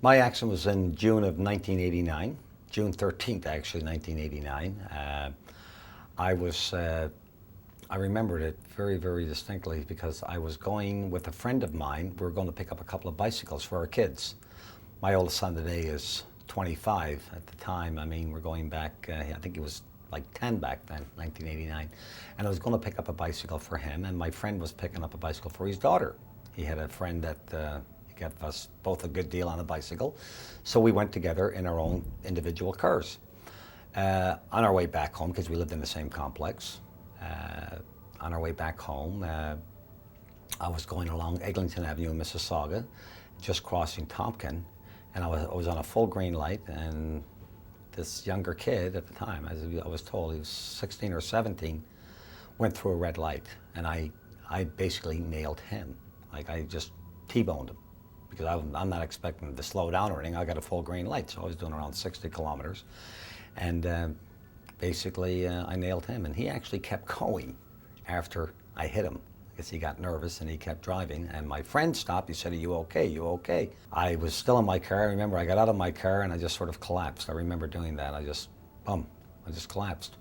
My accident was in June of 1989, June 13th actually, 1989. I remembered it very, very distinctly because I was going with a friend of mine. We were going to pick up a couple of bicycles for our kids. My oldest son today is 25. At the time, I mean, we're going back, I think he was like 10 back then, 1989. And I was going to pick up a bicycle for him, and my friend was picking up a bicycle for his daughter. He had a friend that he got us both a good deal on a bicycle. So we went together in our own individual cars. On our way back home, because we lived in the same complex, on our way back home, I was going along Eglinton Avenue in Mississauga, just crossing Tompkin, and I was on a full green light, and this younger kid at the time, as I was told, he was 16 or 17, went through a red light, and I basically nailed him. Like, I just T-boned him, because I'm not expecting him to slow down or anything. I got a full green light, so I was doing around 60 kilometers. And basically, I nailed him, and he actually kept going after I hit him. I guess he got nervous, and he kept driving, and my friend stopped. He said, "Are you okay? You okay?" I was still in my car. I remember I got out of my car, and I just sort of collapsed. I remember doing that. I just collapsed.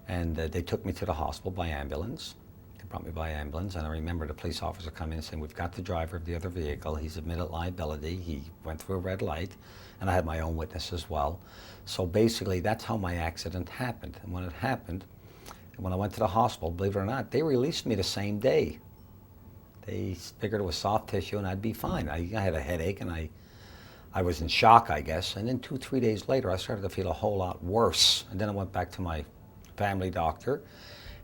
And they took me to the hospital by ambulance. They brought me by ambulance, and I remember the police officer coming in and saying, "We've got the driver of the other vehicle. He's admitted liability. He went through a red light," and I had my own witness as well. So basically, that's how my accident happened. And when it happened, when I went to the hospital, believe it or not, they released me the same day. They figured it was soft tissue and I'd be fine. I had a headache, and I was in shock, I guess. And then 2-3 days later, I started to feel a whole lot worse. And then I went back to my family doctor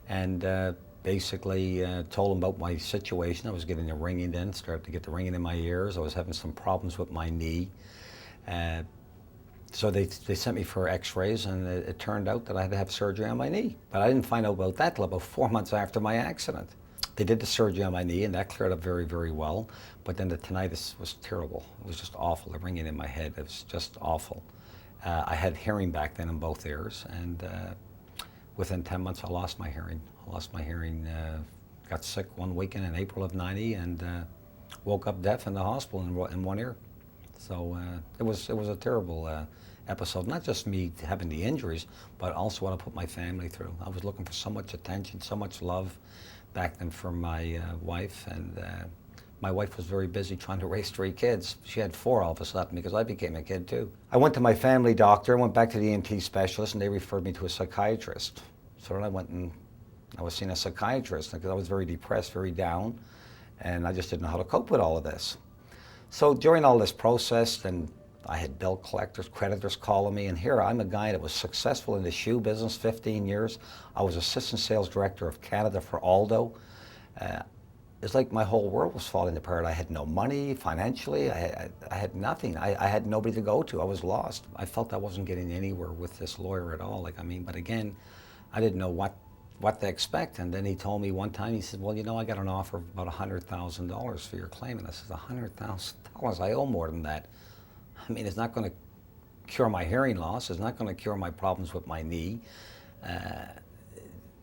and basically told him about my situation. I was getting a ringing then, started to get the ringing in my ears. I was having some problems with my knee. So they sent me for x-rays, and it turned out that I had to have surgery on my knee. But I didn't find out about that till about 4 months after my accident. They did the surgery on my knee, and that cleared up very, very well. But then the tinnitus was terrible. It was just awful. The ringing in my head, it was just awful. I had hearing back then in both ears, and within 10 months I lost my hearing. Got sick one weekend in April of '90, and woke up deaf in the hospital in one ear. So it was a terrible episode, not just me having the injuries, but also what I put my family through. I was looking for so much attention, so much love back then from my wife, and my wife was very busy trying to raise 3 kids. She had 4 all of a sudden because I became a kid too. I went to my family doctor, went back to the ENT specialist, and they referred me to a psychiatrist. So then I went and I was seeing a psychiatrist because I was very depressed, very down, and I just didn't know how to cope with all of this. So during all this process, and I had bill collectors, creditors calling me, and here I'm a guy that was successful in the shoe business, 15 years. I was assistant sales director of Canada for Aldo. It's like my whole world was falling apart. I had no money financially. I had nothing. I had nobody to go to. I was lost. I felt I wasn't getting anywhere with this lawyer at all. But again, I didn't know what to expect. And then he told me one time, he said, "Well, you know, I got an offer of about $100,000 for your claim." And I said, $100,000? I owe more than that. I mean, it's not going to cure my hearing loss. It's not going to cure my problems with my knee.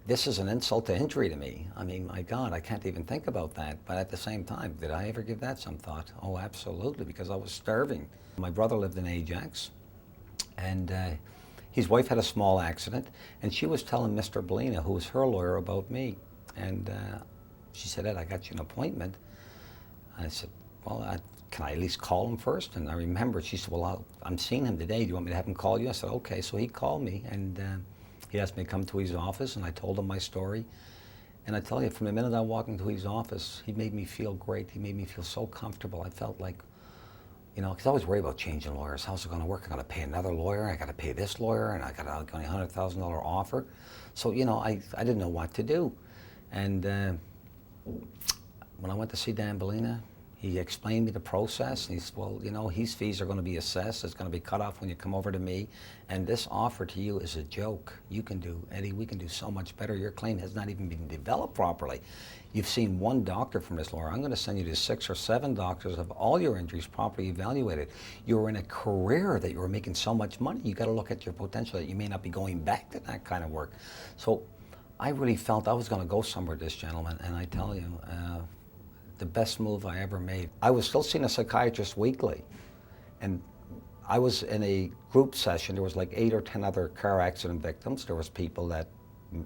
This is an insult to injury to me. I mean, my God, I can't even think about that. But at the same time, did I ever give that some thought? Oh, absolutely, because I was starving. My brother lived in Ajax, and his wife had a small accident, and she was telling Mr. Balena, who was her lawyer, about me. And she said, "Ed, I got you an appointment." I said, "Well, can I at least call him first?" And I remember she said, "Well, I'm seeing him today. Do you want me to have him call you?" I said, "Okay." So he called me, and he asked me to come to his office, and I told him my story. And I tell you, from the minute I walked into his office, he made me feel great. He made me feel so comfortable. I felt like, you know, because I was worried about changing lawyers. How's it going to work? I got to pay another lawyer. I got to pay this lawyer, and I got a $100,000 offer. So, you know, I didn't know what to do. And when I went to see Dan Balena, he explained me the process, and he said, "Well, you know, his fees are going to be assessed. It's going to be cut off when you come over to me. And this offer to you is a joke. You can do, Eddie, we can do so much better. Your claim has not even been developed properly. You've seen one doctor from this lawyer. I'm going to send you to 6 or 7 doctors of all your injuries properly evaluated. You were in a career that you were making so much money. You got to look at your potential that you may not be going back to that kind of work." So I really felt I was going to go somewhere with this gentleman, and I tell you, the best move I ever made. I was still seeing a psychiatrist weekly, and I was in a group session. There was like 8 or 10 other car accident victims. There was people that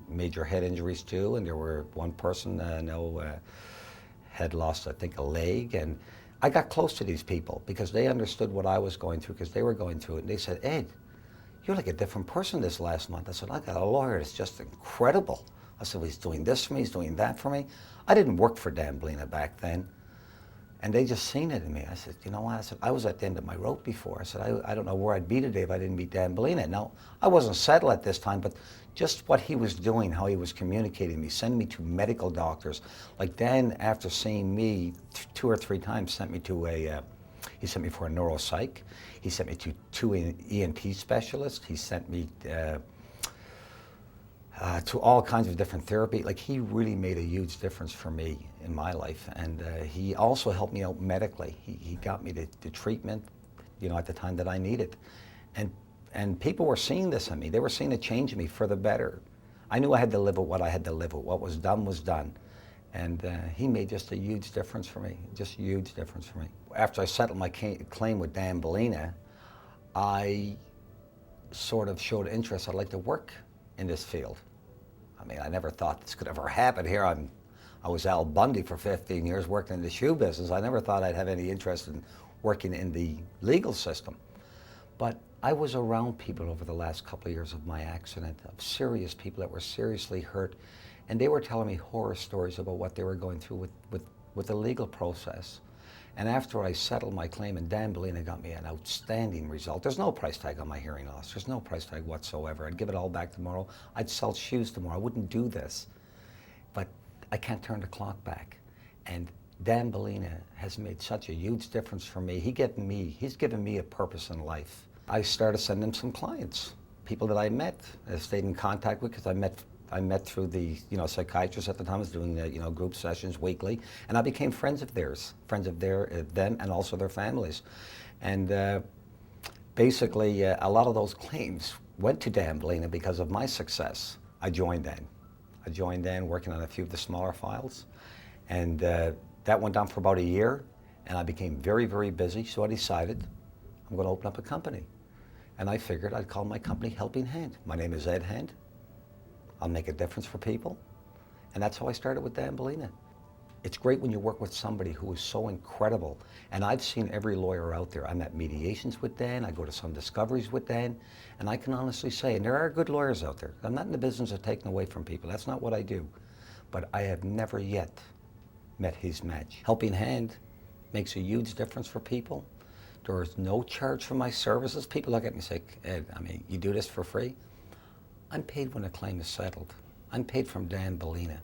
major head injuries too, and there were one person had lost, I think, a leg. And I got close to these people because they understood what I was going through, because they were going through it. And they said, Ed, you're like a different person this last month. I said, I got a lawyer that's just incredible. I said, well, he's doing this for me, he's doing that for me. I didn't work for Dan Balena back then. And they just seen it in me. I said, you know what? I said, I was at the end of my rope before. I said, I don't know where I'd be today if I didn't meet Dan Balena. Now, I wasn't settled at this time, but just what he was doing, how he was communicating me, sending me to medical doctors. Like Dan, after seeing me 2 or 3 times, sent me to he sent me for a neuropsych. He sent me to 2 ENT specialists. He sent me to all kinds of different therapy. Like, he really made a huge difference for me in my life. And he also helped me out medically. He got me the treatment, you know, at the time that I needed. And people were seeing this in me. They were seeing a change in me for the better. I knew I had to live with what I had to live with. What was done was done. And he made just a huge difference for me, just a huge difference for me. After I settled my claim with Dan Balena, I sort of showed interest. I'd like to work in this field. I mean, I never thought this could ever happen here. I was Al Bundy for 15 years working in the shoe business. I never thought I'd have any interest in working in the legal system. But I was around people over the last couple of years of my accident, of serious people that were seriously hurt, and they were telling me horror stories about what they were going through with the legal process. And after I settled my claim, and Dan Balena got me an outstanding result. There's no price tag on my hearing loss. There's no price tag whatsoever. I'd give it all back tomorrow. I'd sell shoes tomorrow. I wouldn't do this. But I can't turn the clock back. And Dan Balena has made such a huge difference for me. He's given me a purpose in life. I started sending him some clients, people that I met, I stayed in contact with, because I met through the psychiatrist at the time. I was doing group sessions weekly, and I became friends of theirs, them, and also their families. And basically, a lot of those claims went to Dan Balena because of my success. I joined Dan working on a few of the smaller files, and that went on for about a year, and I became very, very busy. So I decided I'm going to open up a company, and I figured I'd call my company Helping Hand. My name is Ed Hand. I'll make a difference for people. And that's how I started with Dan Balena. It's great when you work with somebody who is so incredible. And I've seen every lawyer out there. I'm at mediations with Dan. I go to some discoveries with Dan. And I can honestly say, and there are good lawyers out there. I'm not in the business of taking away from people. That's not what I do. But I have never yet met his match. Helping Hand makes a huge difference for people. There is no charge for my services. People look at me and say, Ed, I mean, you do this for free? I'm paid when a claim is settled. I'm paid from Dan Balena.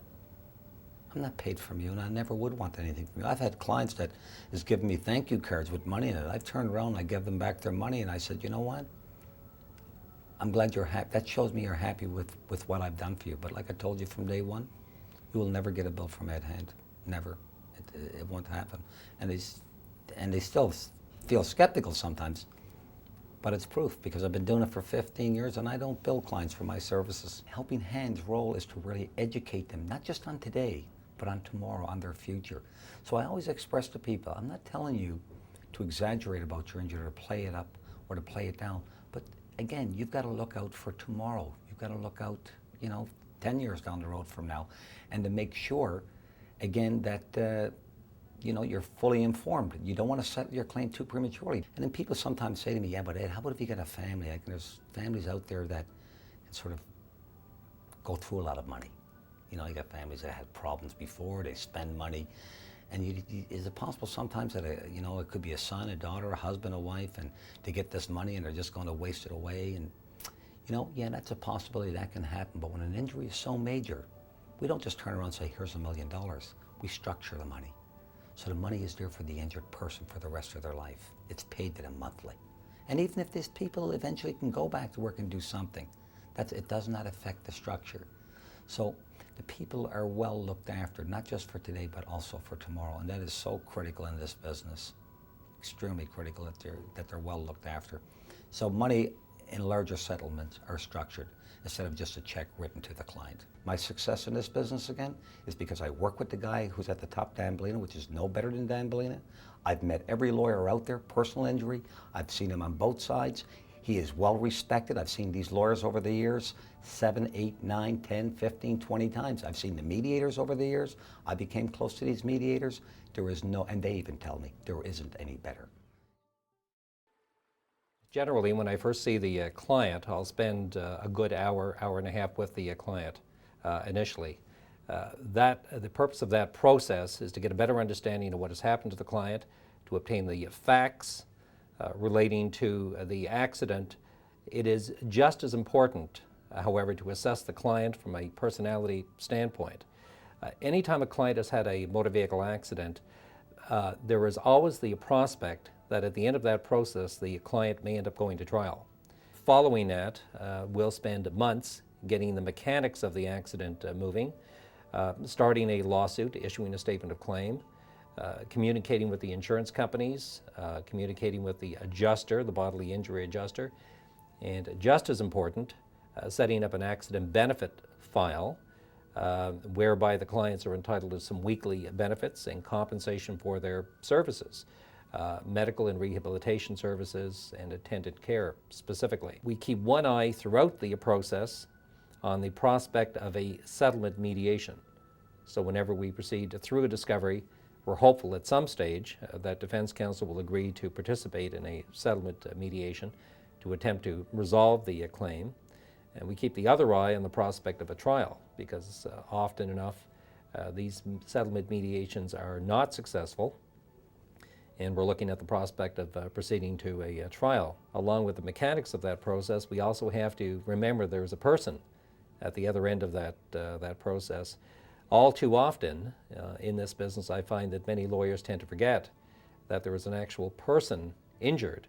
I'm not paid from you, and I never would want anything from you. I've had clients that has given me thank you cards with money in it. I've turned around and I give them back their money, and I said, you know what? I'm glad you're happy. That shows me you're happy with what I've done for you. But like I told you from day one, you will never get a bill from Ed Hand. Never. It won't happen. And they still feel skeptical sometimes. But it's proof, because I've been doing it for 15 years and I don't bill clients for my services. Helping Hand's role is to really educate them, not just on today, but on tomorrow, on their future. So I always express to people, I'm not telling you to exaggerate about your injury or to play it up or to play it down. But again, you've got to look out for tomorrow. You've got to look out, 10 years down the road from now, and to make sure, again, that you're fully informed. You don't want to settle your claim too prematurely. And then people sometimes say to me, yeah, but Ed, how about if you get a family? Like, there's families out there that can sort of go through a lot of money. You got families that had problems before, they spend money. And is it possible sometimes that, it could be a son, a daughter, a husband, a wife, and they get this money and they're just going to waste it away? And, yeah, that's a possibility that can happen. But when an injury is so major, we don't just turn around and say, here's $1 million. We structure the money. So the money is there for the injured person for the rest of their life. It's paid to them monthly. And even if these people eventually can go back to work and do something, it does not affect the structure. So the people are well looked after, not just for today, but also for tomorrow. And that is so critical in this business, extremely critical that they're well looked after. So money and larger settlements are structured instead of just a check written to the client. My success in this business, again, is because I work with the guy who's at the top, Dan Balena, which is no better than Dan Balena. I've met every lawyer out there, personal injury. I've seen him on both sides. He is well respected. I've seen these lawyers over the years 7, 8, 9, 10, 15, 20 times. I've seen the mediators over the years. I became close to these mediators. There is no, and they even tell me there isn't any better. Generally, when I first see the client, I'll spend a good hour, hour and a half with the client initially. The purpose of that process is to get a better understanding of what has happened to the client, to obtain the facts relating to the accident. It is just as important, however, to assess the client from a personality standpoint. Anytime a client has had a motor vehicle accident, there is always the prospect that at the end of that process, the client may end up going to trial. Following that, we'll spend months getting the mechanics of the accident moving, starting a lawsuit, issuing a statement of claim, communicating with the insurance companies, communicating with the adjuster, the bodily injury adjuster, and just as important, setting up an accident benefit file whereby the clients are entitled to some weekly benefits and compensation for their services. Medical and rehabilitation services and attendant care specifically. We keep one eye throughout the process on the prospect of a settlement mediation. So whenever we proceed through a discovery, we're hopeful at some stage that defense counsel will agree to participate in a settlement mediation to attempt to resolve the claim. And we keep the other eye on the prospect of a trial because often enough these settlement mediations are not successful, and we're looking at the prospect of proceeding to a trial. Along with the mechanics of that process, we also have to remember there's a person at the other end of that process. All too often in this business, I find that many lawyers tend to forget that there is an actual person injured.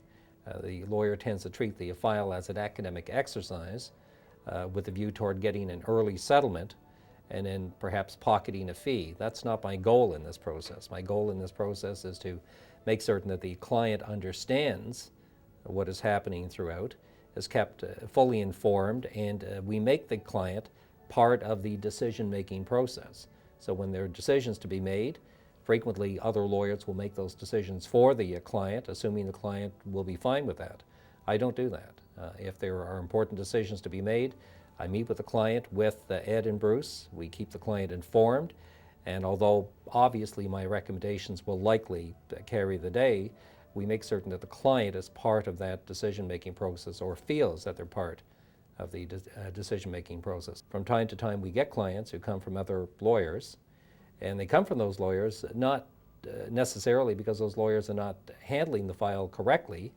The lawyer tends to treat the file as an academic exercise with a view toward getting an early settlement and then perhaps pocketing a fee. That's not my goal in this process. My goal in this process is to make certain that the client understands what is happening throughout, is kept fully informed, and we make the client part of the decision-making process. So when there are decisions to be made, frequently other lawyers will make those decisions for the client, assuming the client will be fine with that. I don't do that. If there are important decisions to be made, I meet with the client with Ed and Bruce. We keep the client informed. And although obviously my recommendations will likely carry the day, we make certain that the client is part of that decision-making process or feels that they're part of the decision-making process. From time to time we get clients who come from other lawyers, and they come from those lawyers not necessarily because those lawyers are not handling the file correctly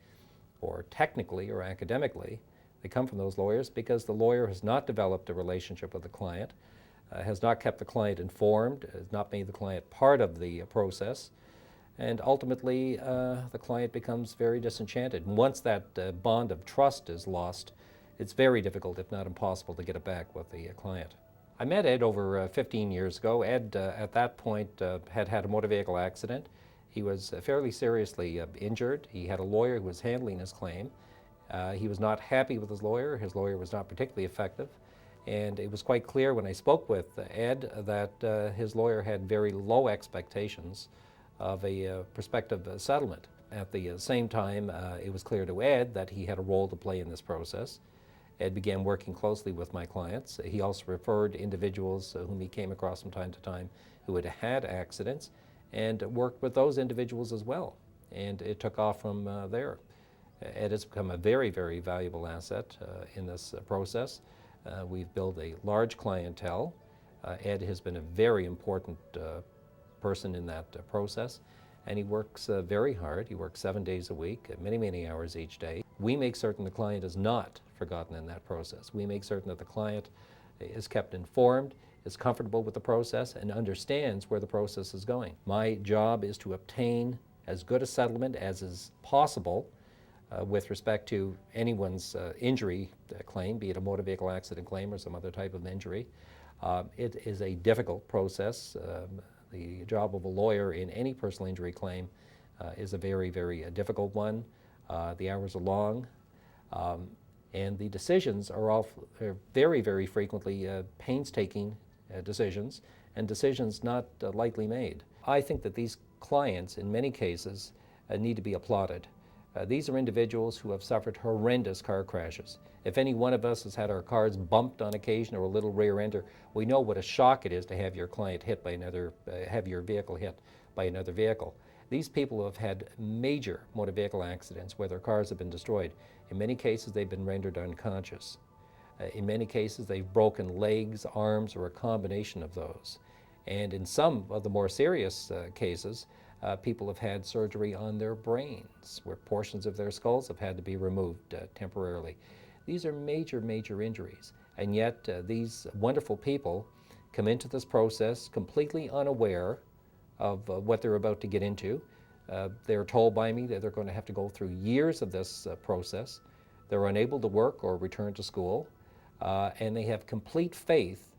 or technically or academically. They come from those lawyers because the lawyer has not developed a relationship with the client, has not kept the client informed, has not made the client part of the process, and ultimately the client becomes very disenchanted. And once that bond of trust is lost, it's very difficult, if not impossible, to get it back with the client. I met Ed over 15 years ago. Ed, at that point, had had a motor vehicle accident. He was fairly seriously injured. He had a lawyer who was handling his claim. He was not happy with his lawyer. His lawyer was not particularly effective. And it was quite clear when I spoke with Ed that his lawyer had very low expectations of a prospective settlement. At the same time, it was clear to Ed that he had a role to play in this process. Ed began working closely with my clients. He also referred individuals whom he came across from time to time who had had accidents and worked with those individuals as well. And it took off from there. Ed has become a very, very valuable asset in this process. We've built a large clientele. Ed has been a very important person in that process, and he works very hard. He works 7 days a week, many, many hours each day. We make certain the client is not forgotten in that process. We make certain that the client is kept informed, is comfortable with the process, and understands where the process is going. My job is to obtain as good a settlement as is possible with respect to anyone's injury claim, be it a motor vehicle accident claim or some other type of injury. It is a difficult process. The job of a lawyer in any personal injury claim is a very, very difficult one. The hours are long. And the decisions are very, very frequently painstaking decisions, and decisions not lightly made. I think that these clients, in many cases, need to be applauded. These are individuals who have suffered horrendous car crashes. If any one of us has had our cars bumped on occasion or a little rear ender, we know what a shock it is to have your client hit by another, have your vehicle hit by another vehicle. These people have had major motor vehicle accidents where their cars have been destroyed. In many cases, they've been rendered unconscious. In many cases, they've broken legs, arms, or a combination of those. And in some of the more serious cases, people have had surgery on their brains, where portions of their skulls have had to be removed temporarily. These are major, major injuries. And yet, these wonderful people come into this process completely unaware of what they're about to get into. They're told by me that they're going to have to go through years of this process. They're unable to work or return to school, and they have complete faith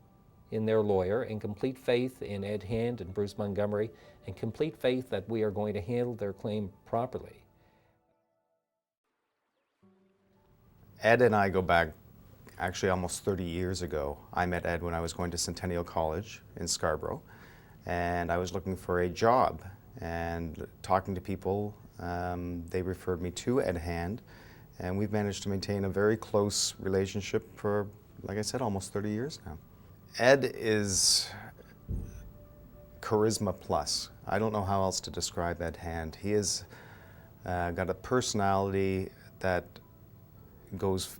in their lawyer, and complete faith in Ed Hand and Bruce Montgomery, and complete faith that we are going to handle their claim properly. Ed and I go back actually almost 30 years ago. I met Ed when I was going to Centennial College in Scarborough, and I was looking for a job. And talking to people, they referred me to Ed Hand, and we've managed to maintain a very close relationship for, like I said, almost 30 years now. Ed is charisma plus. I don't know how else to describe Ed Hand. He has got a personality that goes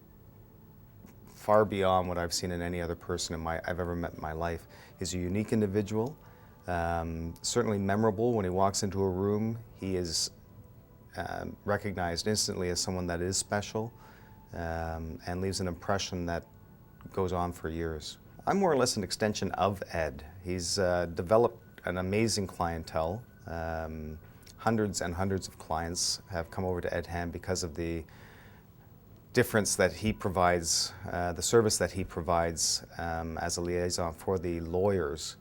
far beyond what I've seen in any other person I've ever met in my life. He's a unique individual, certainly memorable. When he walks into a room, he is recognized instantly as someone that is special, and leaves an impression that goes on for years. I'm more or less an extension of Ed. He's developed an amazing clientele. Hundreds and hundreds of clients have come over to Ed Hand because of the difference that he provides, the service that he provides as a liaison for the lawyers.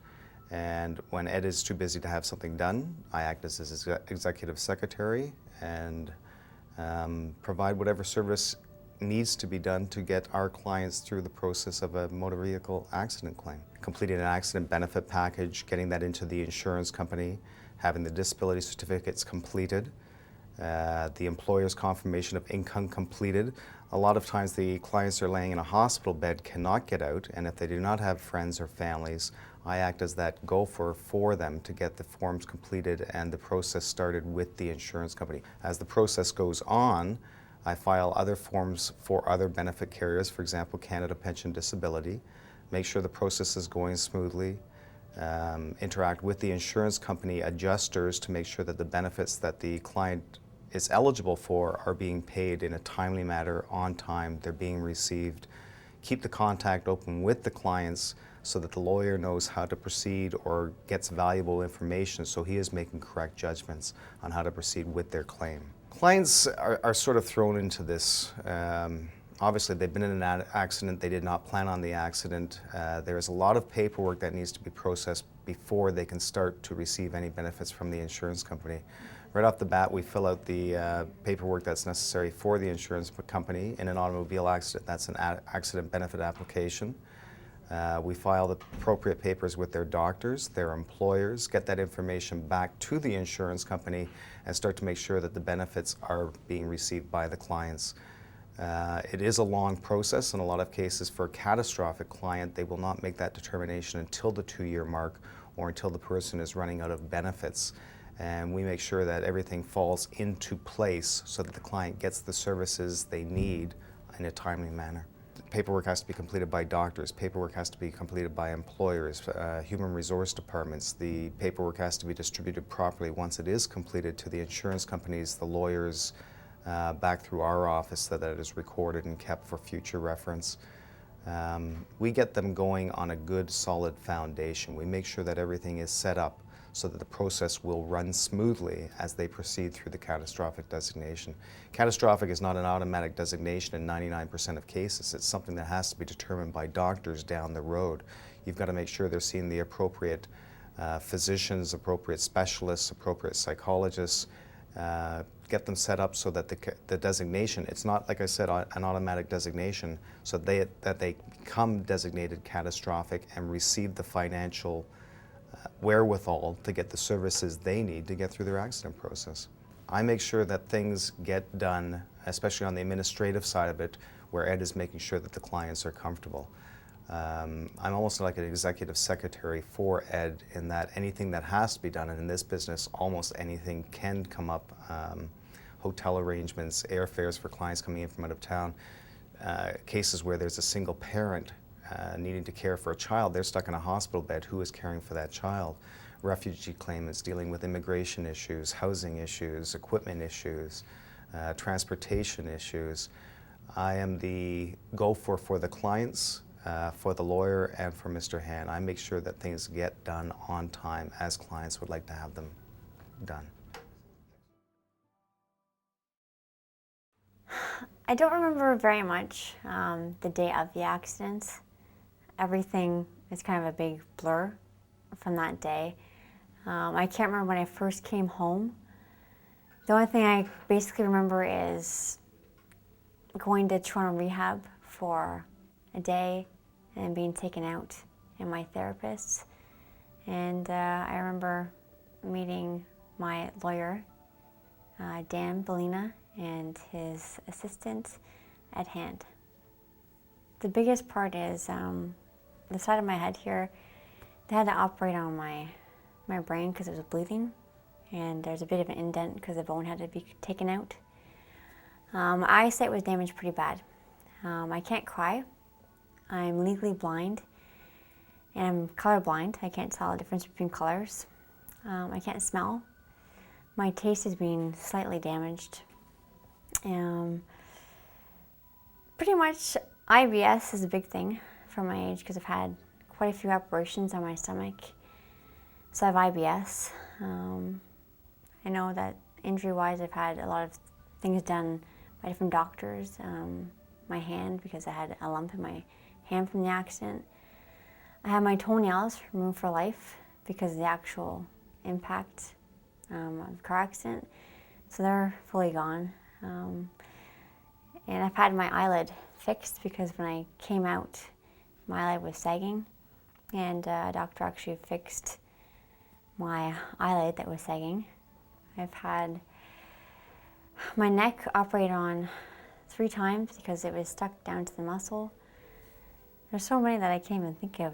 And when Ed is too busy to have something done, I act as his executive secretary and provide whatever service needs to be done to get our clients through the process of a motor vehicle accident claim. Completing an accident benefit package, getting that into the insurance company, having the disability certificates completed, the employer's confirmation of income completed. A lot of times the clients are laying in a hospital bed, cannot get out, and if they do not have friends or families, I act as that gopher for them to get the forms completed and the process started with the insurance company. As the process goes on, I file other forms for other benefit carriers, for example, Canada Pension Disability, make sure the process is going smoothly, interact with the insurance company adjusters to make sure that the benefits that the client is eligible for are being paid in a timely manner, on time, they're being received. Keep the contact open with the clients so that the lawyer knows how to proceed or gets valuable information so he is making correct judgments on how to proceed with their claim. Clients are sort of thrown into this. Obviously, they've been in an accident, they did not plan on the accident. There's a lot of paperwork that needs to be processed before they can start to receive any benefits from the insurance company. Right off the bat, we fill out the paperwork that's necessary for the insurance company. In an automobile accident, that's an accident benefit application. We file the appropriate papers with their doctors, their employers, get that information back to the insurance company, and start to make sure that the benefits are being received by the clients. It is a long process. In a lot of cases, for a catastrophic client, they will not make that determination until the 2-year mark or until the person is running out of benefits. And we make sure that everything falls into place so that the client gets the services they need in a timely manner. Paperwork has to be completed by doctors, paperwork has to be completed by employers, human resource departments. The paperwork has to be distributed properly once it is completed to the insurance companies, the lawyers, back through our office so that it is recorded and kept for future reference. We get them going on a good, solid foundation. We make sure that everything is set up so that the process will run smoothly as they proceed through the catastrophic designation. Catastrophic is not an automatic designation in 99% of cases. It's something that has to be determined by doctors down the road. You've got to make sure they're seeing the appropriate physicians, appropriate specialists, appropriate psychologists, get them set up so that the designation, it's not, like I said, an automatic designation, so that they become designated catastrophic and receive the financial wherewithal to get the services they need to get through their accident process. I make sure that things get done, especially on the administrative side of it, where Ed is making sure that the clients are comfortable. I'm almost like an executive secretary for Ed in that anything that has to be done, and in this business almost anything can come up, hotel arrangements, airfares for clients coming in from out of town, cases where there's a single parent needing to care for a child, they're stuck in a hospital bed, who is caring for that child? Refugee claimants dealing with immigration issues, housing issues, equipment issues, transportation issues. I am the go-for the clients, for the lawyer, and for Mr. Han. I make sure that things get done on time as clients would like to have them done. I don't remember very much the day of the accident. Everything is kind of a big blur from that day. I can't remember when I first came home. The only thing I basically remember is going to Toronto rehab for a day and being taken out and my therapist. And I remember meeting my lawyer, Balena, and his assistant at hand. The biggest part is the side of my head here, they had to operate on my brain because it was bleeding, and there's a bit of an indent because the bone had to be taken out. My eyesight was damaged pretty bad. I can't cry. I'm legally blind, and I'm colorblind. I can't tell the difference between colors. I can't smell. My taste has been slightly damaged. Pretty much IBS is a big thing for my age because I've had quite a few operations on my stomach. So I have IBS. I know that injury-wise I've had a lot of things done by different doctors. My hand, because I had a lump in my hand from the accident. I had my toenails removed for life because of the actual impact of the car accident. So they're fully gone. And I've had my eyelid fixed because when I came out, my eyelid was sagging, and a doctor actually fixed my eyelid that was sagging. I've had my neck operated on 3 times because it was stuck down to the muscle. There's so many that I can't even think of,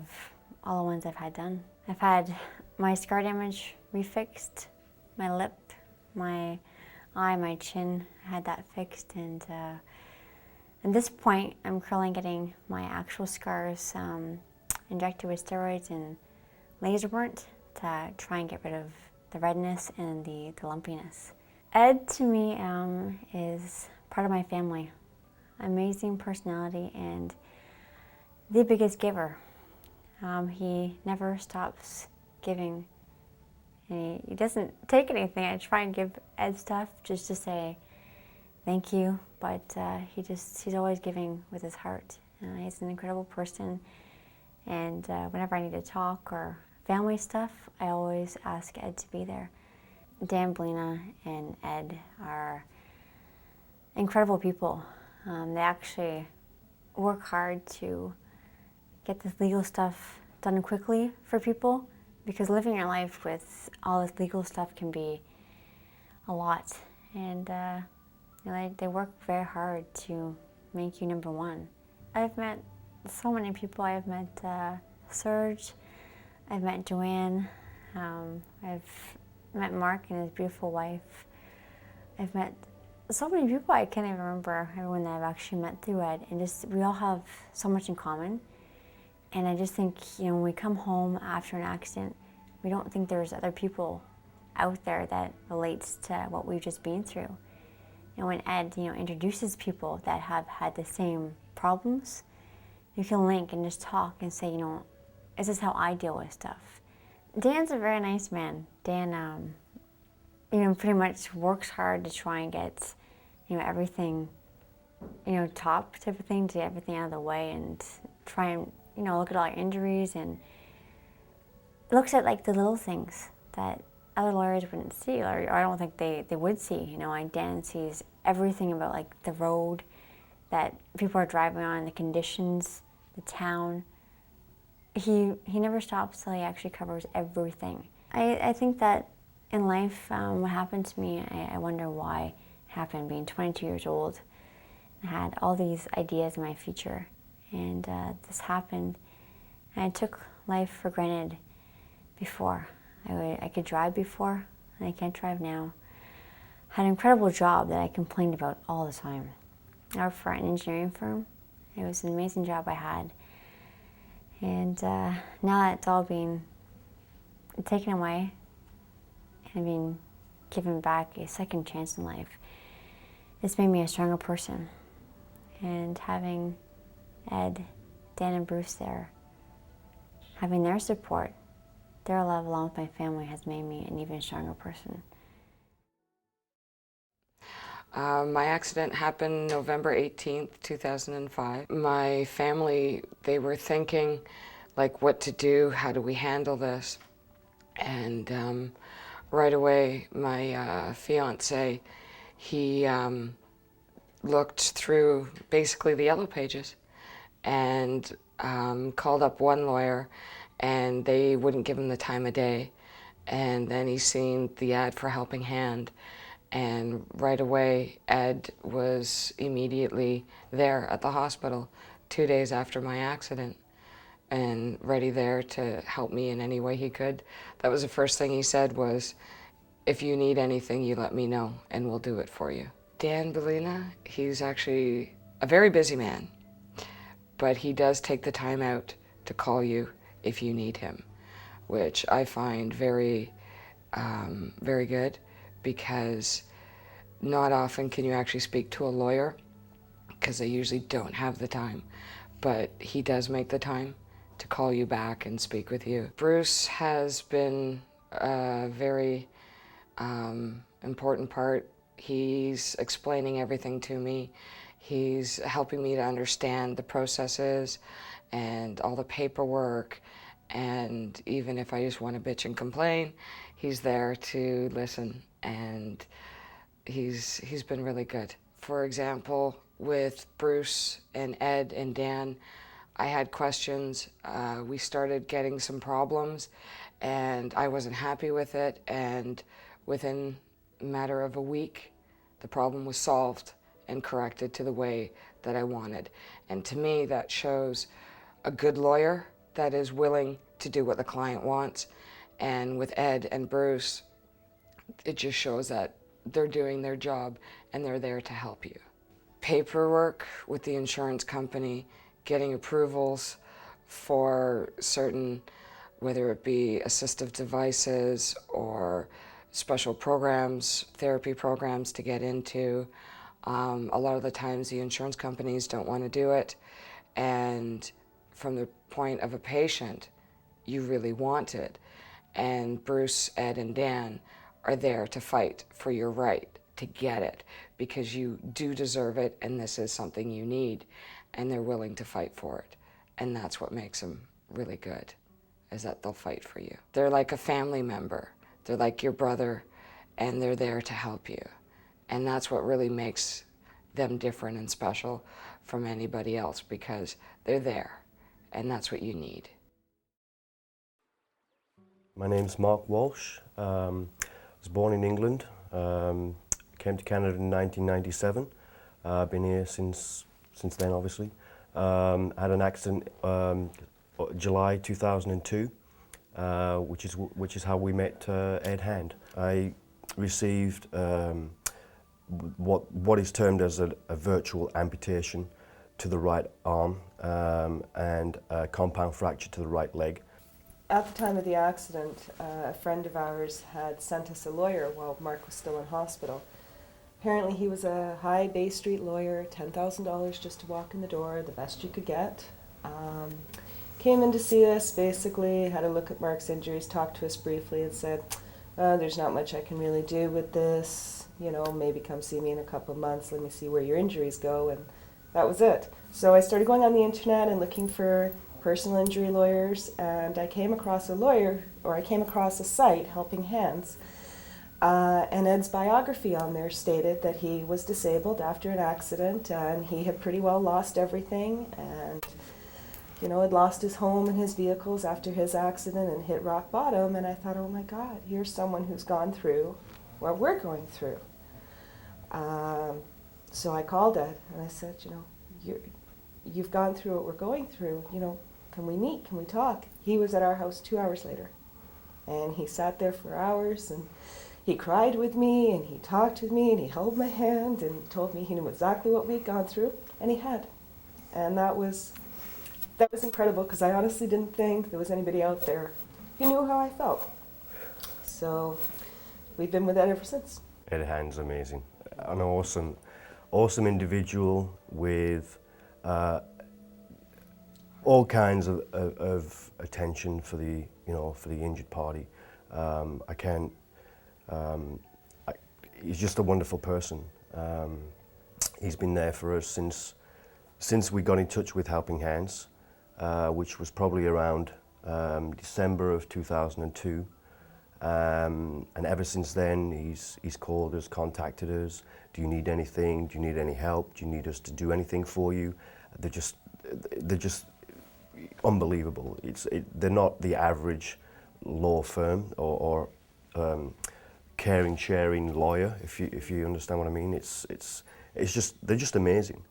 all the ones I've had done. I've had my scar damage refixed, my lip, my eye, my chin, I had that fixed, and at this point I'm currently getting my actual scars injected with steroids and laser burnt to try and get rid of the redness and the lumpiness. Ed to me is part of my family. Amazing personality and the biggest giver. He never stops giving. He doesn't take anything. I try and give Ed stuff just to say thank you, but he's always giving with his heart. He's an incredible person, and whenever I need to talk or family stuff, I always ask Ed to be there. Dan, Balena, and Ed are incredible people. They actually work hard to get this legal stuff done quickly for people, because living your life with all this legal stuff can be a lot, and they work very hard to make you number one. I've met so many people. I've met Serge, I've met Joanne, I've met Mark and his beautiful wife. I've met so many people I can't even remember everyone that I've actually met through Ed, and just we all have so much in common. And I just think, when we come home after an accident, we don't think there's other people out there that relates to what we've just been through. And when Ed, introduces people that have had the same problems, you can link and just talk and say, this is how I deal with stuff. Dan's a very nice man. Dan, pretty much works hard to try and get, everything, top type of thing, to get everything out of the way and try and, look at all our injuries and looks at like the little things that other lawyers wouldn't see, or I don't think they would see. You know, like Dan sees everything about like the road that people are driving on, the conditions, the town. He never stops till he actually covers everything. I think that in life, what happened to me, I wonder why it happened. Being 22 years old, I had all these ideas in my future, and this happened. And I took life for granted before. I could drive before, and I can't drive now. I had an incredible job that I complained about all the time. I worked for an engineering firm. It was an amazing job I had. And now that it's all being taken away and being given back a second chance in life, it's made me a stronger person. And having Ed, Dan, and Bruce there, having their support, their love along with my family has made me an even stronger person. My accident happened November 18th, 2005. My family, they were thinking, like, what to do, how do we handle this? And right away, my fiance, he looked through basically the yellow pages and called up one lawyer, and they wouldn't give him the time of day. And then he seen the ad for Helping Hand. And right away, Ed was immediately there at the hospital 2 days after my accident and ready there to help me in any way he could. That was the first thing he said was, if you need anything, you let me know and we'll do it for you. Dan Balena, he's actually a very busy man, but he does take the time out to call you if you need him, which I find very, very good, because not often can you actually speak to a lawyer because they usually don't have the time, but he does make the time to call you back and speak with you. Bruce has been a very important part. He's explaining everything to me. He's helping me to understand the processes and all the paperwork, and even if I just want to bitch and complain, he's there to listen, and he's been really good. For example, with Bruce and Ed and Dan, I had questions. We started getting some problems, and I wasn't happy with it, and within a matter of a week, the problem was solved and corrected to the way that I wanted. And to me, that shows a good lawyer that is willing to do what the client wants. And with Ed and Bruce, it just shows that they're doing their job and they're there to help you. Paperwork with the insurance company, getting approvals for certain, whether it be assistive devices or special programs, therapy programs to get into. A lot of the times the insurance companies don't want to do it, and from the point of a patient, you really want it. And Bruce, Ed, and Dan are there to fight for your right to get it, because you do deserve it and this is something you need, and they're willing to fight for it. And that's what makes them really good, is that they'll fight for you. They're like a family member. They're like your brother, and they're there to help you. And that's what really makes them different and special from anybody else, because they're there, and that's what you need. My name's Mark Walsh. I was born in England, came to Canada in 1997. I've been here since then, obviously. Had an accident July 2002, which is how we met Ed Hand. I received what is termed as a virtual amputation to the right arm and a compound fracture to the right leg. At the time of the accident, a friend of ours had sent us a lawyer while Mark was still in hospital. Apparently he was a high Bay Street lawyer, $10,000 just to walk in the door, the best you could get. Came in to see us, basically had a look at Mark's injuries, talked to us briefly and said, there's not much I can really do with this, you know, maybe come see me in a couple of months, let me see where your injuries go, and that was it. So I started going on the internet and looking for personal injury lawyers, and I came across a site, Helping Hands, and Ed's biography on there stated that he was disabled after an accident, and he had pretty well lost everything, and had lost his home and his vehicles after his accident and hit rock bottom. And I thought, oh my God, here's someone who's gone through what we're going through. So I called Ed and I said, you've gone through what we're going through. Can we meet? Can we talk? He was at our house 2 hours later, and he sat there for hours, and he cried with me, and he talked with me, and he held my hand and told me he knew exactly what we'd gone through, and he had. And that was incredible, because I honestly didn't think there was anybody out there who knew how I felt. So we've been with that ever since. Ed Hand's amazing. An awesome individual with all kinds of attention for the injured party. He's just a wonderful person. He's been there for us since we got in touch with Helping Hands, which was probably around December of 2002. And ever since then, he's called us, contacted us. Do you need anything? Do you need any help? Do you need us to do anything for you? They're just unbelievable. They're not the average law firm or caring, sharing lawyer, if you understand what I mean. They're just amazing.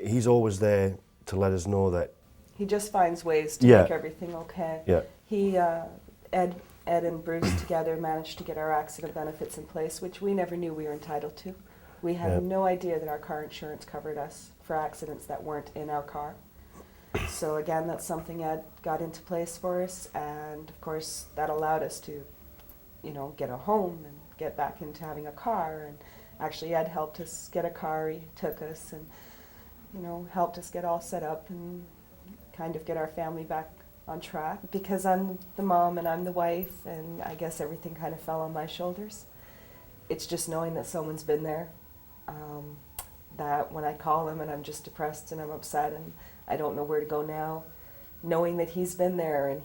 He's always there to let us know that he just finds ways to make everything okay. Yeah. He Ed and Bruce together managed to get our accident benefits in place, which we never knew we were entitled to. We had no idea that our car insurance covered us for accidents that weren't in our car. So again, that's something Ed got into place for us, and of course that allowed us to, get a home and get back into having a car. And actually Ed helped us get a car. He took us and, helped us get all set up and kind of get our family back on track, because I'm the mom and I'm the wife, and I guess everything kind of fell on my shoulders. It's just knowing that someone's been there, that when I call him and I'm just depressed and I'm upset and I don't know where to go now, knowing that he's been there and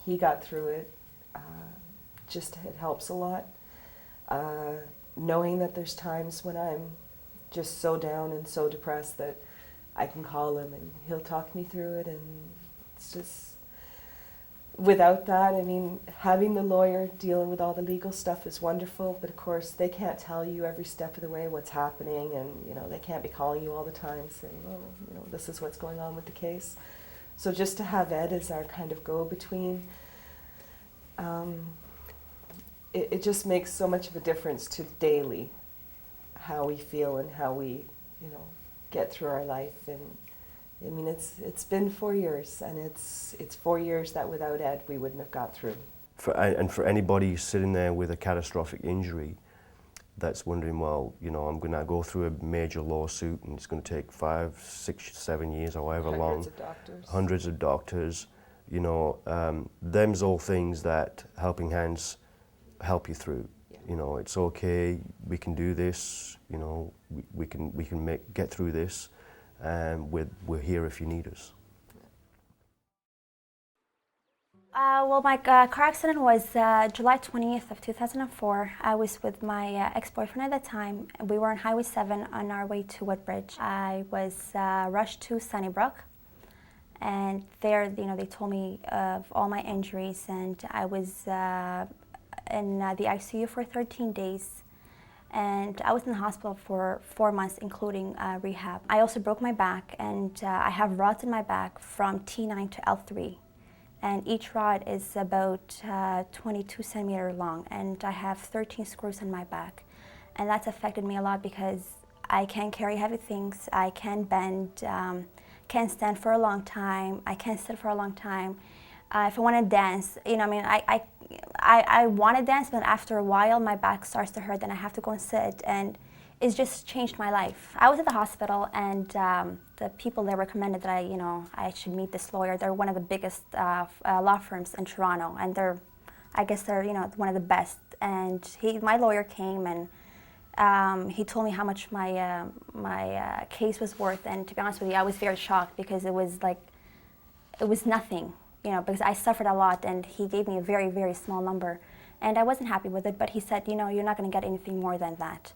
he got through it, it helps a lot. Knowing that there's times when I'm just so down and so depressed that I can call him and he'll talk me through it, and it's just, without that, having the lawyer dealing with all the legal stuff is wonderful, but of course they can't tell you every step of the way what's happening, and they can't be calling you all the time saying, this is what's going on with the case. So just to have Ed as our kind of go-between, it just makes so much of a difference to daily how we feel and how we, get through our life. And it's been 4 years, and it's 4 years that without Ed we wouldn't have got through. For anybody sitting there with a catastrophic injury that's wondering, well, I'm going to go through a major lawsuit and it's going to take 5, 6, 7 years or however long. Hundreds of doctors. Them's all things that Helping Hands help you through. Yeah. It's okay, we can do this, we can get through this, and we're here if you need us. My car accident was July 20th of 2004. I was with my ex-boyfriend at the time. We were on Highway 7 on our way to Woodbridge. I was rushed to Sunnybrook, and there, they told me of all my injuries, and I was in the ICU for 13 days. And I was in the hospital for 4 months, including rehab. I also broke my back, and I have rods in my back from T9 to L3. And each rod is about 22 centimeters long, and I have 13 screws in my back. And that's affected me a lot because I can't carry heavy things, I can't bend, can't stand for a long time, I can't sit for a long time. If I want to dance, I want to dance, but after a while my back starts to hurt, then I have to go and sit, and it's just changed my life. I was at the hospital, and the people there recommended that I should meet this lawyer. They're one of the biggest law firms in Toronto, and I guess they're one of the best. And my lawyer came, and he told me how much my case was worth. And to be honest with you, I was very shocked because it was like it was nothing, because I suffered a lot, and he gave me a very, very small number. And I wasn't happy with it, but he said, you're not going to get anything more than that.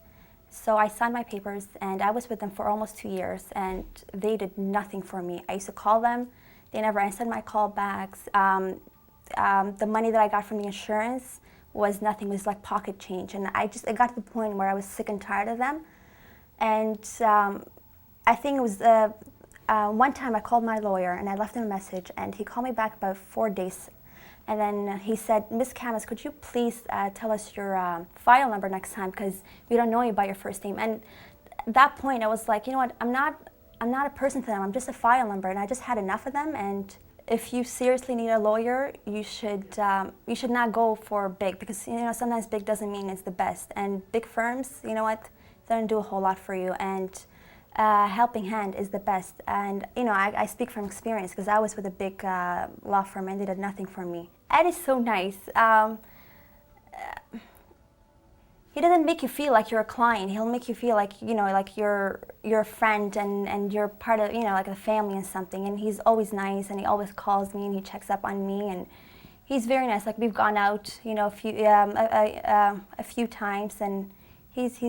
So I signed my papers, and I was with them for almost 2 years, and they did nothing for me. I used to call them. They never answered my callbacks. The money that I got from the insurance was nothing. It was like pocket change. And it got to the point where I was sick and tired of them. And I think it was one time I called my lawyer, and I left him a message, and he called me back about 4 days. And then he said, Miss Khames, could you please tell us your file number next time, because we don't know you by your first name. And at that point, I was like, you know what, I'm not a person to them, I'm just a file number, and I just had enough of them. And if you seriously need a lawyer, you should not go for big, because sometimes big doesn't mean it's the best. And big firms, they don't do a whole lot for you. And helping hand is the best. And I speak from experience, because I was with a big law firm, and they did nothing for me. Ed is so nice. He doesn't make you feel like you're a client. He'll make you feel like like you're a friend, and you're part of like a family and something. And he's always nice, and he always calls me, and he checks up on me, and he's very nice. Like, we've gone out a few times, and he's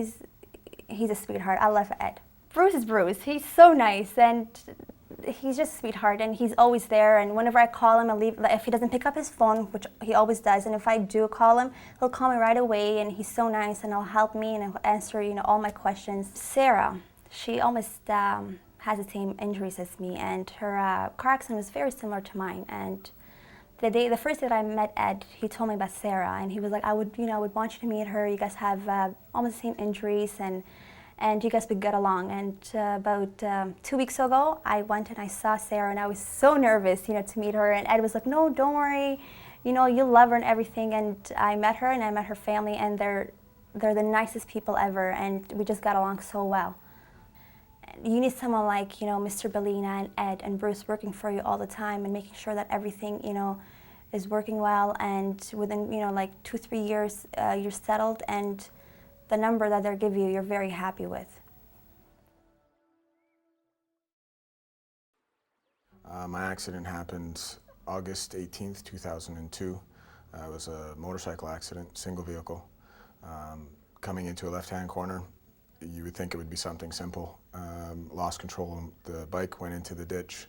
a sweetheart. I love Ed. Bruce is Bruce. He's so nice, and he's just a sweetheart, and he's always there. And whenever I call him, if he doesn't pick up his phone, which he always does, and if I do call him, he'll call me right away, and he's so nice, and he'll help me, and he'll answer all my questions. Sarah, she almost has the same injuries as me, and her car accident was very similar to mine. And the first day that I met Ed, he told me about Sarah, and he was like, I would want you to meet her. You guys have almost the same injuries, and you guys would get along. And about 2 weeks ago, I went and I saw Sarah, and I was so nervous, to meet her. And Ed was like, no, don't worry, you'll love her and everything. And I met her, and I met her family, and they're the nicest people ever, and we just got along so well. You need someone like, Mr. Balena and Ed and Bruce working for you all the time, and making sure that everything, is working well, and within, like 2-3 years, you're settled, and the number that they'll give you, you're very happy with. My accident happened August 18th, 2002. It was a motorcycle accident, single vehicle. Coming into a left-hand corner, you would think it would be something simple. Lost control, the bike went into the ditch.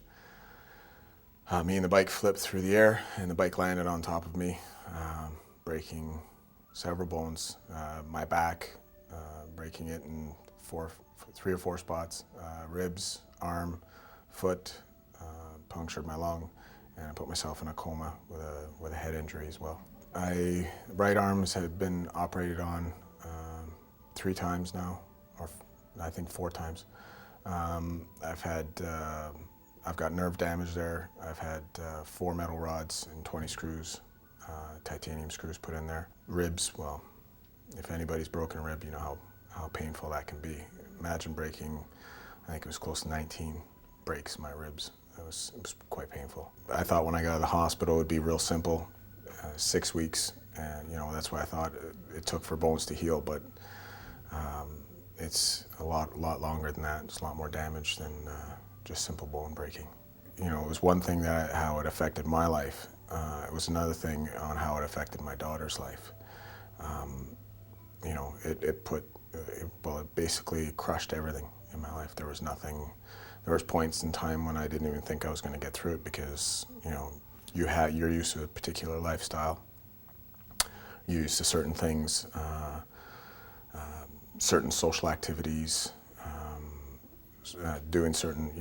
Me and the bike flipped through the air, and the bike landed on top of me, breaking several bones. My back, breaking it in 3 or 4 spots, ribs, arm, foot, punctured my lung, and I put myself in a coma with a head injury as well. Right arms have been operated on 3 times now, or I think 4 times. I've got nerve damage there. I've had 4 metal rods and 20 screws, titanium screws put in there. Ribs, well, if anybody's broken a rib, you know how painful that can be. Imagine breaking, I think it was close to 19 breaks in my ribs. It was quite painful. I thought when I got out of the hospital it would be real simple, 6 weeks, and that's what I thought it took for bones to heal, but it's a lot longer than that. It's a lot more damage than just simple bone breaking. It was one thing how it affected my life. It was another thing on how it affected my daughter's life. It basically crushed everything in my life. There was points in time when I didn't even think I was going to get through it, because you're used to a particular lifestyle. You're used to certain things, certain social activities, doing certain,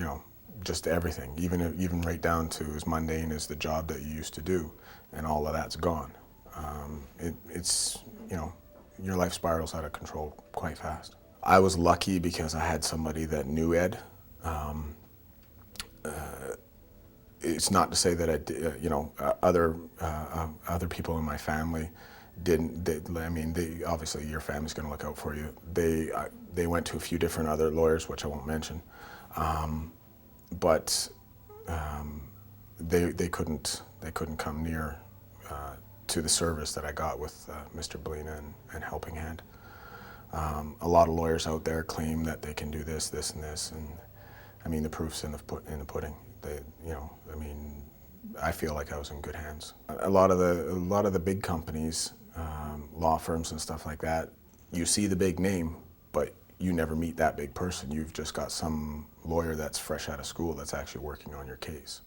just everything, even right down to as mundane as the job that you used to do, and all of that's gone. It's your life spirals out of control quite fast. I was lucky because I had somebody that knew Ed. It's not to say that other people in my family didn't. Obviously your family's going to look out for you. They went to a few different other lawyers, which I won't mention, but they couldn't come near to the service that I got with Mr. Balena and Helping Hand. A lot of lawyers out there claim that they can do this, and this, and the proof's in the pudding. I feel like I was in good hands. A lot of the big companies, law firms and stuff like that, you see the big name, but you never meet that big person. You've just got some lawyer that's fresh out of school that's actually working on your case.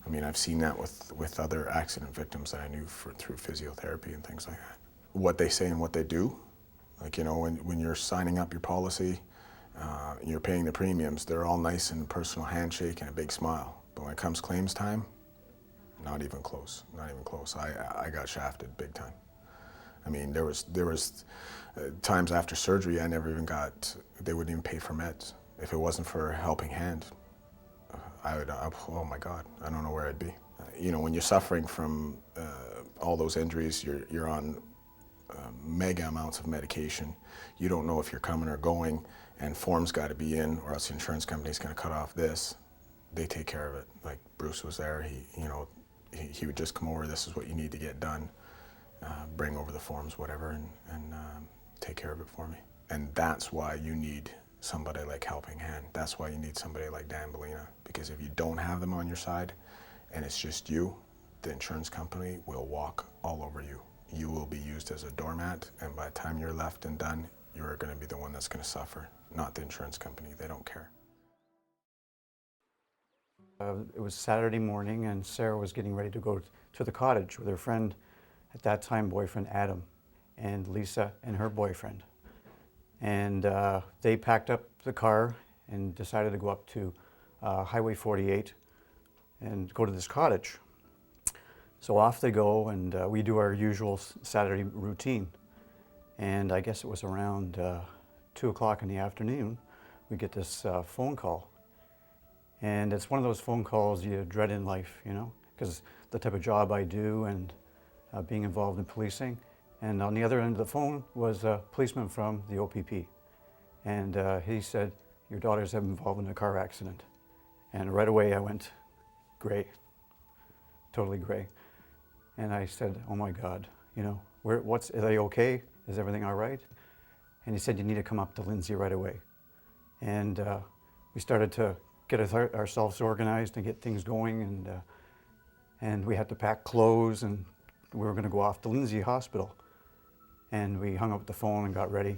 I mean, I've seen that with other accident victims that I knew through physiotherapy and things like that. What they say and what they do, like, you know, when you're signing up your policy, and you're paying the premiums, they're all nice and personal handshake and a big smile. But when it comes claims time, not even close, not even close. I got shafted big time. I mean, there was times after surgery I never even got, they wouldn't even pay for meds. If it wasn't for a helping hand, oh my God, I don't know where I'd be. You know, when you're suffering from all those injuries, you're on mega amounts of medication. You don't know if you're coming or going, and forms got to be in, or else the insurance company's going to cut off this. They take care of it. Like Bruce was there. He would just come over. This is what you need to get done. Bring over the forms, whatever, and take care of it for me. And that's why you need somebody like Helping Hand. That's why you need somebody like Dan Balena, because if you don't have them on your side and it's just you, the insurance company will walk all over you. You will be used as a doormat, and by the time you're left and done, you're going to be the one that's going to suffer, not the insurance company. They don't care. It was Saturday morning, and Sarah was getting ready to go to the cottage with her friend, at that time boyfriend Adam, and Lisa and her boyfriend. And they packed up the car and decided to go up to Highway 48 and go to this cottage. So off they go, and we do our usual Saturday routine. And I guess it was around 2 o'clock in the afternoon, we get this phone call. And it's one of those phone calls you dread in life, you know, because the type of job I do and being involved in policing. And on the other end of the phone was a policeman from the OPP. And he said, "Your daughters have been involved in a car accident." And right away I went gray, totally gray. And I said, "Oh my God, you know, are they okay? Is everything all right?" And he said, "You need to come up to Lindsay right away." And we started to get ourselves organized and get things going, and we had to pack clothes, and we were going to go off to Lindsay Hospital. And we hung up the phone and got ready.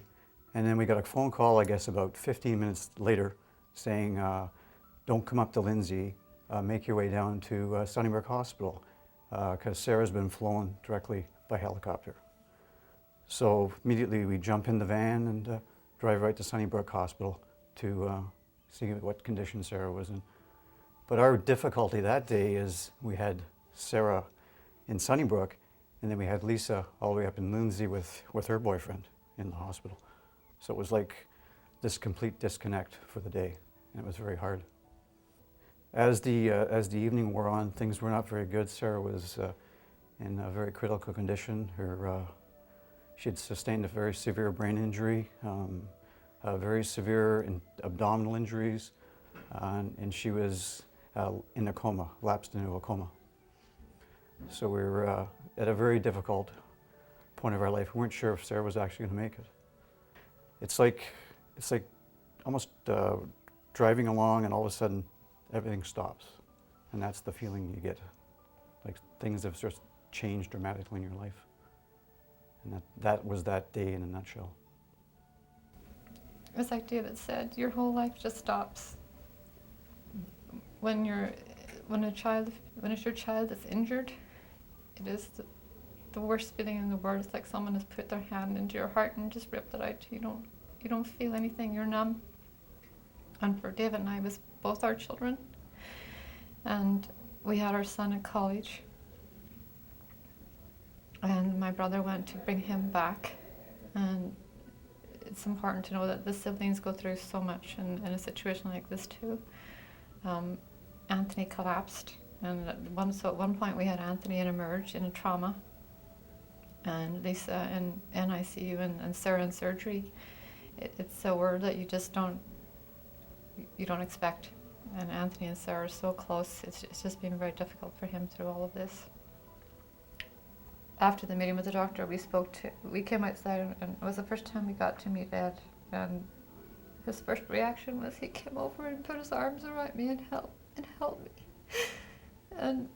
And then we got a phone call, I guess about 15 minutes later, saying, "Don't come up to Lindsay, make your way down to Sunnybrook Hospital, because Sarah's been flown directly by helicopter." So immediately we jump in the van and drive right to Sunnybrook Hospital to see what condition Sarah was in. But our difficulty that day is we had Sarah in Sunnybrook, and then we had Lisa all the way up in Lindsay with her boyfriend in the hospital. So it was like this complete disconnect for the day, and it was very hard. As the evening wore on, things were not very good. Sarah was in a very critical condition. She had sustained a very severe brain injury, very severe abdominal injuries, and she was in a coma, lapsed into a coma. So we were at a very difficult point of our life. We weren't sure if Sarah was actually going to make it. It's like almost driving along, and all of a sudden everything stops, and that's the feeling you get. Like things have just changed dramatically in your life. And that was that day in a nutshell. It's like David said, your whole life just stops. When it's your child that's injured, it is the worst feeling in the world. It's like someone has put their hand into your heart and just ripped it out. You don't feel anything. You're numb. And for David and I, it was both our children, and we had our son at college. And my brother went to bring him back, and it's important to know that the siblings go through so much in a situation like this too. Anthony collapsed, and at one point we had Anthony in emerge in a trauma, and Lisa in NICU, and Sarah in surgery. It's a word that you just don't expect. And Anthony and Sarah are so close. It's just been very difficult for him through all of this. After the meeting with the doctor, we came outside, and it was the first time we got to meet Ed. And his first reaction was he came over and put his arms around me and helped me. And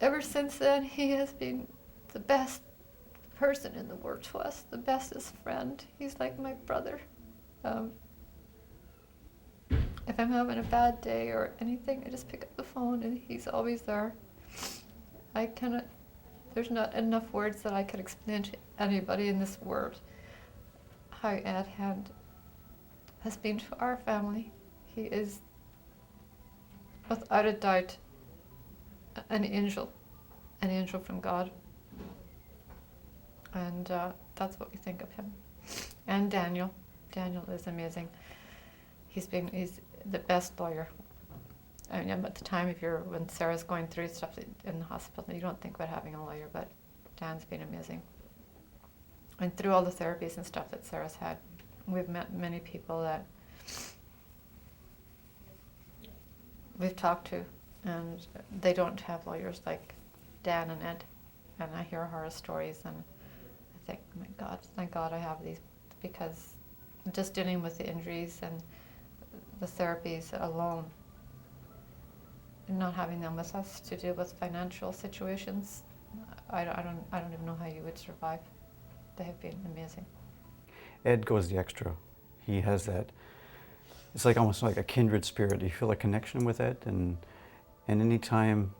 ever since then, he has been the best person in the world to us, the bestest friend. He's like my brother. If I'm having a bad day or anything, I just pick up the phone and he's always there. There's not enough words that I could explain to anybody in this world how Ed Hand has been to our family. He is, without a doubt, an angel from God. And that's what we think of him. And Daniel. Daniel is amazing. He's the best lawyer. I mean, at the time, when Sarah's going through stuff in the hospital, you don't think about having a lawyer, but Dan's been amazing. And through all the therapies and stuff that Sarah's had, we've met many people that we've talked to, and they don't have lawyers like Dan and Ed. And I hear horror stories, and I think, oh my God, thank God I have these, because just dealing with the injuries and the therapies alone, not having them with us to deal with financial situations, I don't even know how you would survive. They have been amazing. Ed goes the extra. He has that, it's like almost like a kindred spirit. You feel a connection with Ed, and any time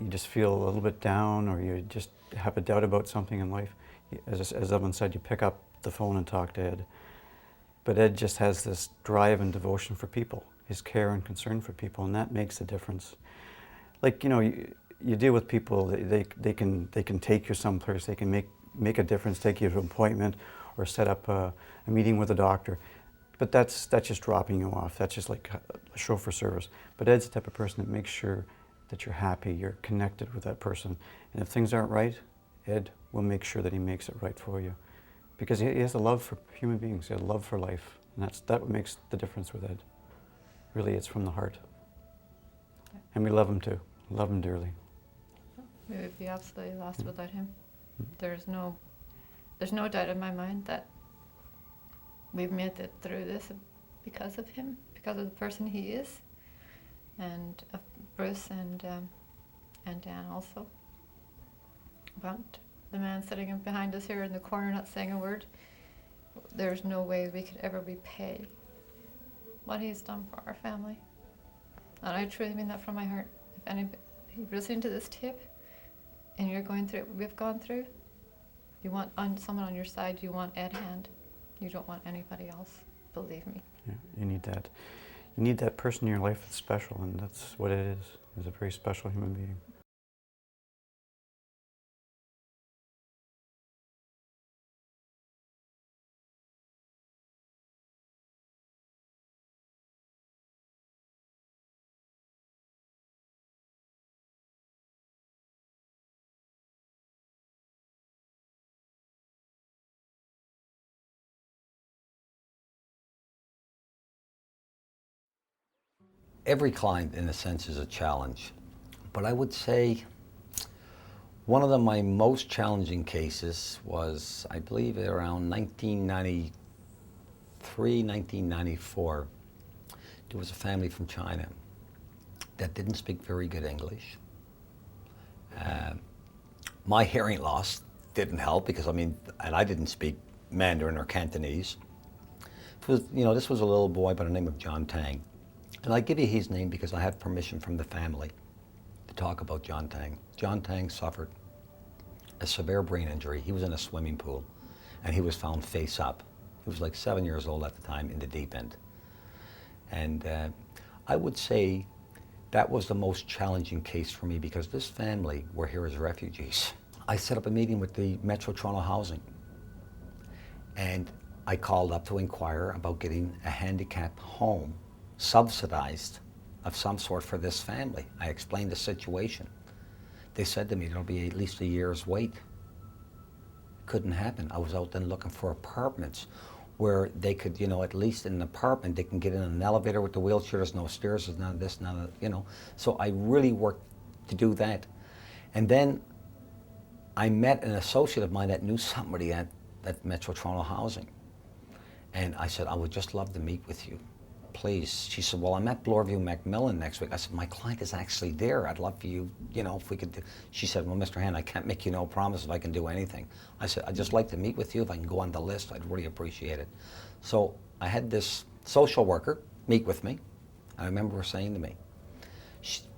you just feel a little bit down or you just have a doubt about something in life, as Eveline said, you pick up the phone and talk to Ed. But Ed just has this drive and devotion for people, his care and concern for people, and that makes a difference. Like, you know, you deal with people, they can take you someplace, they can make a difference, take you to an appointment or set up a meeting with a doctor. But that's just dropping you off. That's just like a chauffeur service. But Ed's the type of person that makes sure that you're happy, you're connected with that person. And if things aren't right, Ed will make sure that he makes it right for you. Because he has a love for human beings, he has a love for life. And that what makes the difference with Ed. Really, it's from the heart. And we love him too, love him dearly. We would be absolutely lost without him. There's no doubt in my mind that we've made it through this because of him, because of the person he is, and of Bruce and Dan also. But the man sitting behind us here in the corner not saying a word, there's no way we could ever repay what he's done for our family. And I truly mean that from my heart. If anybody listening to this tape and you're going through what we've gone through, you want someone on your side, you want Ed Hand. You don't want anybody else, believe me. Yeah, you need that. You need that person in your life that's special, and that's what it is. He's a very special human being. Every client, in a sense, is a challenge. But I would say one of my most challenging cases was, I believe, around 1993, 1994. There was a family from China that didn't speak very good English. My hearing loss didn't help because, and I didn't speak Mandarin or Cantonese. This was a little boy by the name of John Tang. And I give you his name because I have permission from the family to talk about John Tang. John Tang suffered a severe brain injury. He was in a swimming pool and he was found face up. He was like 7 years old at the time in the deep end. And I would say that was the most challenging case for me because this family were here as refugees. I set up a meeting with the Metro Toronto Housing and I called up to inquire about getting a handicap home subsidized of some sort for this family. I explained the situation. They said to me there'll be at least a year's wait. Couldn't happen. I was out then looking for apartments where they could, at least in an apartment, they can get in an elevator with the wheelchair, there's no stairs, there's none of this, none of, So I really worked to do that. And then I met an associate of mine that knew somebody at Metro Toronto Housing. And I said, I would just love to meet with you. please. She said, well, I'm at Bloorview Macmillan next week. I said, my client is actually there. I'd love for you, you know, if we could do. She said, well, Mr. Hand, I can't make you no promise if I can do anything. I said, I'd just like to meet with you. If I can go on the list, I'd really appreciate it. So I had this social worker meet with me. I remember her saying to me,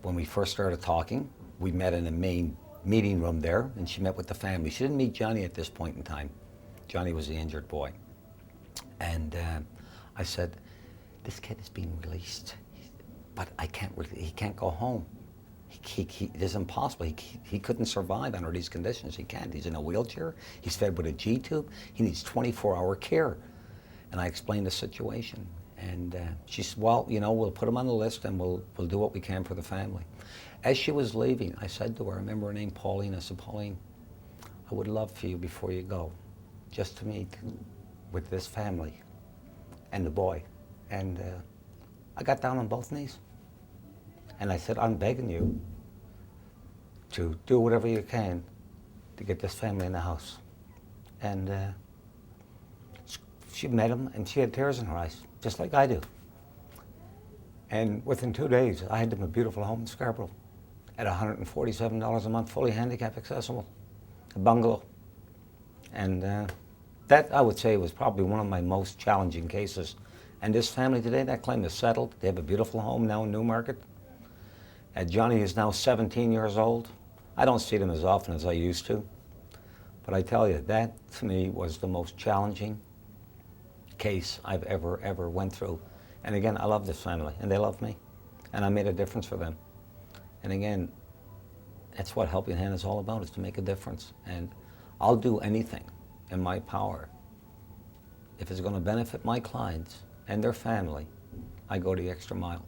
when we first started talking, we met in the main meeting room there, and she met with the family. She didn't meet Johnny at this point in time. Johnny was the injured boy. And I said, this kid is being released, but he can't go home. It is impossible. He couldn't survive under these conditions. He can't. He's in a wheelchair. He's fed with a G-tube. He needs 24-hour care. And I explained the situation. And she said, well, you know, we'll put him on the list and we'll do what we can for the family. As she was leaving, I said to her, I remember her name, Pauline. I said, Pauline, I would love for you before you go, just to meet with this family and the boy. And I got down on both knees. And I said, I'm begging you to do whatever you can to get this family in the house. And she met him, and she had tears in her eyes, just like I do. And within 2 days, I had them a beautiful home in Scarborough at $147 a month, fully handicap accessible, a bungalow. And that, I would say, was probably one of my most challenging cases. And this family today, that claim is settled. They have a beautiful home now in Newmarket. Johnny is now 17 years old. I don't see them as often as I used to. But I tell you, that to me was the most challenging case I've ever went through. And again, I love this family, and they love me. And I made a difference for them. And again, that's what Helping Hand is all about, is to make a difference. And I'll do anything in my power. If it's going to benefit my clients and their family, I go the extra mile.